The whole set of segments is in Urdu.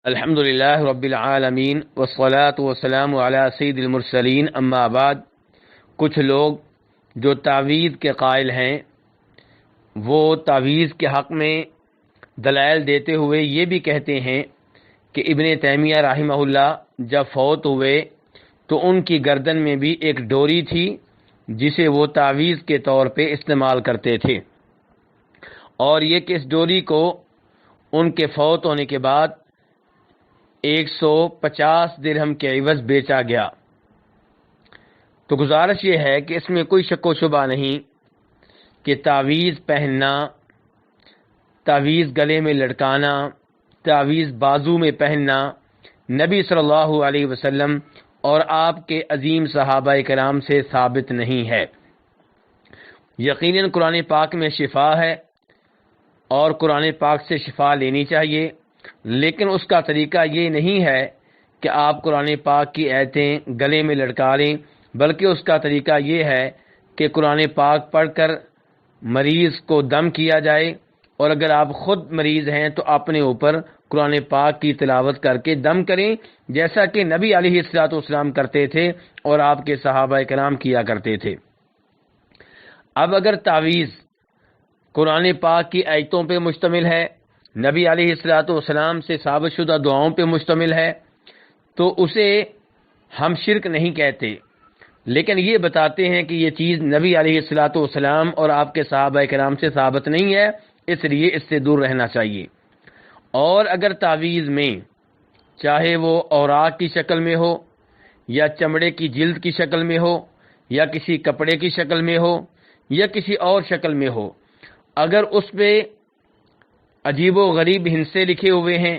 الحمد للہ رب العالمین والصلاة والسلام علی سید المرسلین، اما بعد۔ کچھ لوگ جو تعویذ کے قائل ہیں وہ تعویذ کے حق میں دلائل دیتے ہوئے یہ بھی کہتے ہیں کہ ابن تیمیہ رحمہ اللہ جب فوت ہوئے تو ان کی گردن میں بھی ایک ڈوری تھی جسے وہ تعویذ کے طور پہ استعمال کرتے تھے، اور یہ کہ اس ڈوری کو ان کے فوت ہونے کے بعد 150 درہم کے عوض بیچا گیا۔ تو گزارش یہ ہے کہ اس میں کوئی شک و شبہ نہیں کہ تعویذ پہننا، تعویذ گلے میں لٹکانا، تعویذ بازو میں پہننا نبی صلی اللہ علیہ وسلم اور آپ کے عظیم صحابہ کرام سے ثابت نہیں ہے۔ یقیناً قرآن پاک میں شفا ہے اور قرآن پاک سے شفا لینی چاہیے، لیکن اس کا طریقہ یہ نہیں ہے کہ آپ قرآن پاک کی آیتیں گلے میں لٹکا لیں، بلکہ اس کا طریقہ یہ ہے کہ قرآن پاک پڑھ کر مریض کو دم کیا جائے، اور اگر آپ خود مریض ہیں تو اپنے اوپر قرآن پاک کی تلاوت کر کے دم کریں، جیسا کہ نبی علیہ الصلوۃ والسلام کرتے تھے اور آپ کے صحابہ کرام کیا کرتے تھے۔ اب اگر تعویذ قرآن پاک کی آیتوں پہ مشتمل ہے، نبی علیہ الصلوۃ والسلام سے ثابت شدہ دعاؤں پہ مشتمل ہے، تو اسے ہم شرک نہیں کہتے، لیکن یہ بتاتے ہیں کہ یہ چیز نبی علیہ الصلوۃ والسلام اور آپ کے صحابہ کرام سے ثابت نہیں ہے، اس لیے اس سے دور رہنا چاہیے۔ اور اگر تعویذ میں چاہے وہ اوراق کی شکل میں ہو یا چمڑے کی جلد کی شکل میں ہو یا کسی کپڑے کی شکل میں ہو یا کسی اور شکل میں ہو، اگر اس پہ عجیب و غریب ہندسے لکھے ہوئے ہیں،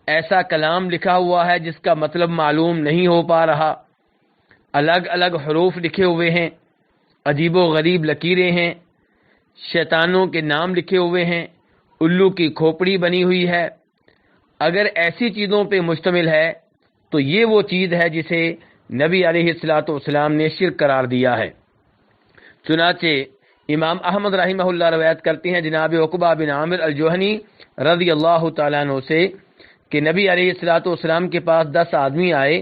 ایسا کلام لکھا ہوا ہے جس کا مطلب معلوم نہیں ہو پا رہا، الگ الگ حروف لکھے ہوئے ہیں، عجیب و غریب لکیریں ہیں، شیطانوں کے نام لکھے ہوئے ہیں، الو کی کھوپڑی بنی ہوئی ہے، اگر ایسی چیزوں پہ مشتمل ہے تو یہ وہ چیز ہے جسے نبی علیہ الصلوۃ والسلام نے شرک قرار دیا ہے۔ چنانچہ امام احمد رحمہ اللہ روایت کرتے ہیں جناب عقبہ بن عامر الجوہنی رضی اللہ تعالیٰ عنہ سے کہ نبی علیہ الصلوۃ والسلام کے پاس 10 آدمی آئے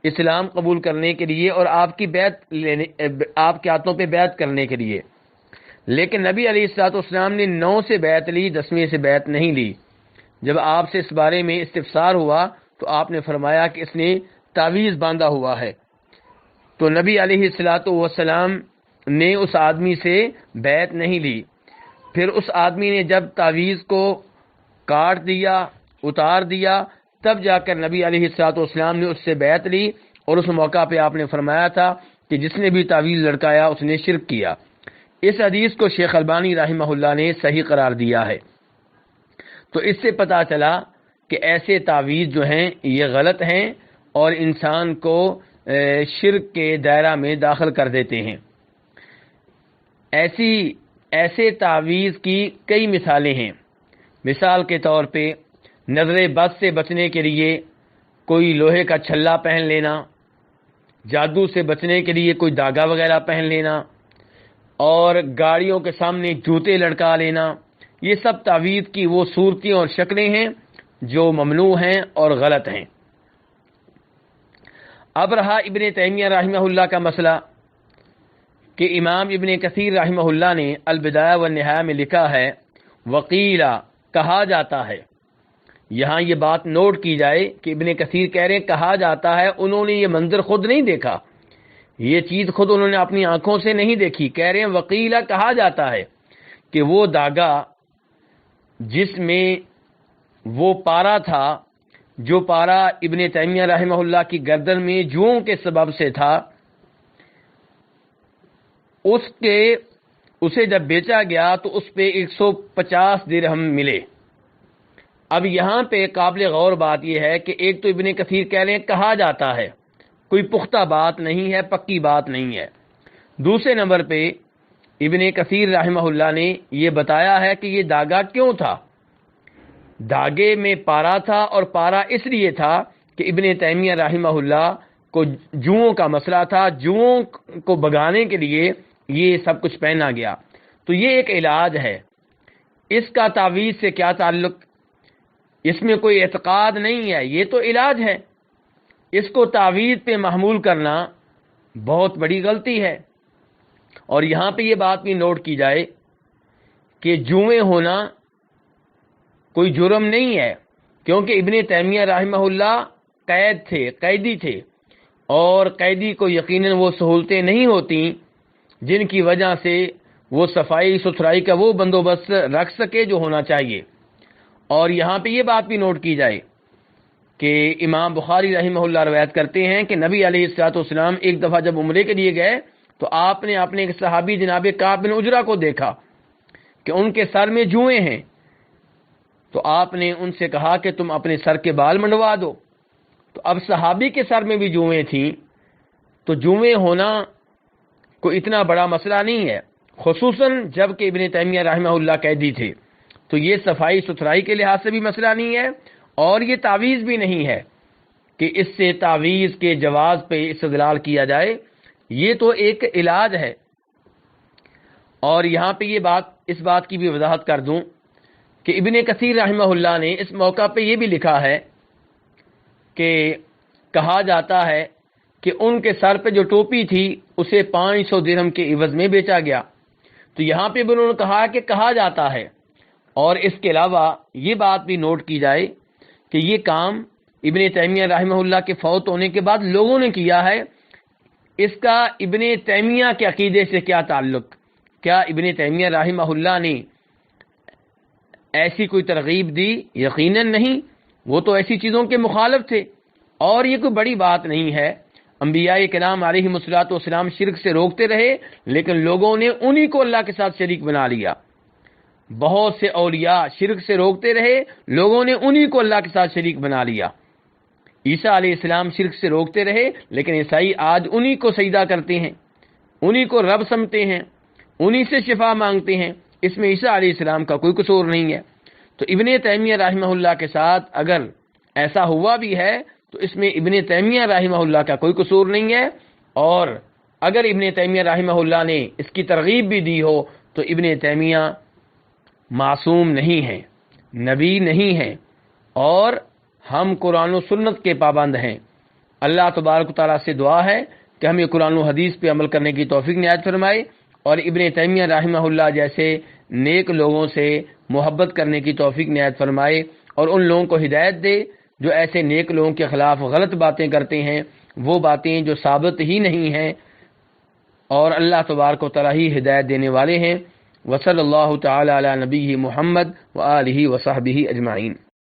اسلام قبول کرنے کے لیے اور آپ کے ہاتھوں پہ بیعت کرنے کے لیے، لیکن نبی علیہ الصلوۃ والسلام نے 9 سے بیعت لی، 10ویں سے بیعت نہیں لی۔ جب آپ سے اس بارے میں استفسار ہوا تو آپ نے فرمایا کہ اس نے تعویذ باندھا ہوا ہے۔ تو نبی علیہ الصلوۃ والسلام نے اس آدمی سے بیعت نہیں لی۔ پھر اس آدمی نے جب تعویذ کو کاٹ دیا، اتار دیا، تب جا کر نبی علیہ الصلوۃ والسلام نے اس سے بیعت لی، اور اس موقع پہ آپ نے فرمایا تھا کہ جس نے بھی تعویذ لڑکایا اس نے شرک کیا۔ اس حدیث کو شیخ البانی رحمہ اللہ نے صحیح قرار دیا ہے۔ تو اس سے پتہ چلا کہ ایسے تعویذ جو ہیں یہ غلط ہیں اور انسان کو شرک کے دائرہ میں داخل کر دیتے ہیں۔ ایسے تعویذ کی کئی مثالیں ہیں۔ مثال کے طور پہ نظر بد سے بچنے کے لیے کوئی لوہے کا چھلا پہن لینا، جادو سے بچنے کے لیے کوئی دھاگا وغیرہ پہن لینا، اور گاڑیوں کے سامنے جوتے لٹکا لینا، یہ سب تعویذ کی وہ صورتیں اور شکلیں ہیں جو ممنوع ہیں اور غلط ہیں۔ اب رہا ابن تیمیہ رحمہ اللہ کا مسئلہ کہ امام ابن کثیر رحمہ اللہ نے البدایہ والنہایہ میں لکھا ہے وقیلا، کہا جاتا ہے۔ یہاں یہ بات نوٹ کی جائے کہ ابن کثیر کہہ رہے ہیں کہا جاتا ہے، انہوں نے یہ منظر خود نہیں دیکھا، یہ چیز خود انہوں نے اپنی آنکھوں سے نہیں دیکھی، کہہ رہے ہیں وقیلا کہا جاتا ہے کہ وہ داغا جس میں وہ پارا تھا، جو پارا ابن تیمیہ رحمہ اللہ کی گردن میں جوؤں کے سبب سے تھا، اسے جب بیچا گیا تو اس پہ 150 درہم ملے۔ اب یہاں پہ قابل غور بات یہ ہے کہ ایک تو ابن کثیر کہہ رہے ہیں کہا جاتا ہے، کوئی پختہ بات نہیں ہے، پکی بات نہیں ہے۔ دوسرے نمبر پہ ابن کثیر رحمہ اللہ نے یہ بتایا ہے کہ یہ داغا کیوں تھا، دھاگے میں پارا تھا، اور پارا اس لیے تھا کہ ابن تیمیہ رحمہ اللہ کو جوؤں کا مسئلہ تھا، جوؤں کو بگانے کے لیے یہ سب کچھ پہنا گیا۔ تو یہ ایک علاج ہے، اس کا تعویذ سے کیا تعلق؟ اس میں کوئی اعتقاد نہیں ہے، یہ تو علاج ہے۔ اس کو تعویذ پہ محمول کرنا بہت بڑی غلطی ہے۔ اور یہاں پہ یہ بات بھی نوٹ کی جائے کہ جوئیں ہونا کوئی جرم نہیں ہے، کیونکہ ابن تیمیہ رحمہ اللہ قیدی تھے، اور قیدی کو یقیناً وہ سہولتیں نہیں ہوتی جن کی وجہ سے وہ صفائی ستھرائی کا وہ بندوبست رکھ سکے جو ہونا چاہیے۔ اور یہاں پہ یہ بات بھی نوٹ کی جائے کہ امام بخاری رحمہ اللہ روایت کرتے ہیں کہ نبی علیہ الصلوۃ والسلام ایک دفعہ جب عمرے کے لیے گئے تو آپ نے اپنے ایک صحابی جناب کعب بن عجرہ کو دیکھا کہ ان کے سر میں جوئیں ہیں، تو آپ نے ان سے کہا کہ تم اپنے سر کے بال منڈوا دو۔ تو اب صحابی کے سر میں بھی جوئیں تھیں، تو جوئیں ہونا کوئی اتنا بڑا مسئلہ نہیں ہے، خصوصاً جب کہ ابن تیمیہ رحمہ اللہ قیدی تھے۔ تو یہ صفائی ستھرائی کے لحاظ سے بھی مسئلہ نہیں ہے، اور یہ تعویذ بھی نہیں ہے کہ اس سے تعویذ کے جواز پہ استدلال کیا جائے، یہ تو ایک علاج ہے۔ اور یہاں پہ اس بات کی بھی وضاحت کر دوں کہ ابن کثیر رحمہ اللہ نے اس موقع پہ یہ بھی لکھا ہے کہ کہا جاتا ہے کہ ان کے سر پہ جو ٹوپی تھی اسے 500 درہم کے عوض میں بیچا گیا۔ تو یہاں پہ بھی انہوں نے کہا کہ کہا جاتا ہے، اور اس کے علاوہ یہ بات بھی نوٹ کی جائے کہ یہ کام ابن تیمیہ رحمہ اللہ کے فوت ہونے کے بعد لوگوں نے کیا ہے۔ اس کا ابن تیمیہ کے عقیدے سے کیا تعلق؟ کیا ابن تیمیہ رحمہ اللہ نے ایسی کوئی ترغیب دی؟ یقیناً نہیں، وہ تو ایسی چیزوں کے مخالف تھے، اور یہ کوئی بڑی بات نہیں ہے۔ انبیاء کرام علیہم الصلوۃ والسلام شرک سے روکتے رہے، لیکن لوگوں نے انہی کو اللہ کے ساتھ شریک بنا لیا۔ بہت سے اولیاء شرک سے روکتے رہے، لوگوں نے انہی کو اللہ کے ساتھ شریک بنا لیا۔ عیسیٰ علیہ السلام شرک سے روکتے رہے، لیکن عیسائی آج انہی کو سجدہ کرتے ہیں، انہی کو رب سمجھتے ہیں، انہی سے شفا مانگتے ہیں۔ اس میں عیسیٰ علیہ السلام کا کوئی قصور نہیں ہے۔ تو ابن تیمیہ رحمہ اللہ کے ساتھ اگر ایسا ہوا بھی ہے تو اس میں ابن تیمیہ رحمہ اللہ کا کوئی قصور نہیں ہے، اور اگر ابن تیمیہ رحمہ اللہ نے اس کی ترغیب بھی دی ہو تو ابن تیمیہ معصوم نہیں ہیں، نبی نہیں ہیں، اور ہم قرآن و سنت کے پابند ہیں۔ اللہ تبارک و تعالیٰ سے دعا ہے کہ ہمیں قرآن و حدیث پہ عمل کرنے کی توفیق عنایت فرمائے، اور ابن تیمیہ رحمہ اللہ جیسے نیک لوگوں سے محبت کرنے کی توفیق عنایت فرمائے، اور ان لوگوں کو ہدایت دے جو ایسے نیک لوگوں کے خلاف غلط باتیں کرتے ہیں، وہ باتیں جو ثابت ہی نہیں ہیں، اور اللہ تبارک و تعالیٰ ہی ہدایت دینے والے ہیں۔ وصلی اللہ تعالی علی نبی محمد وآلہ وصحبہ اجمعین۔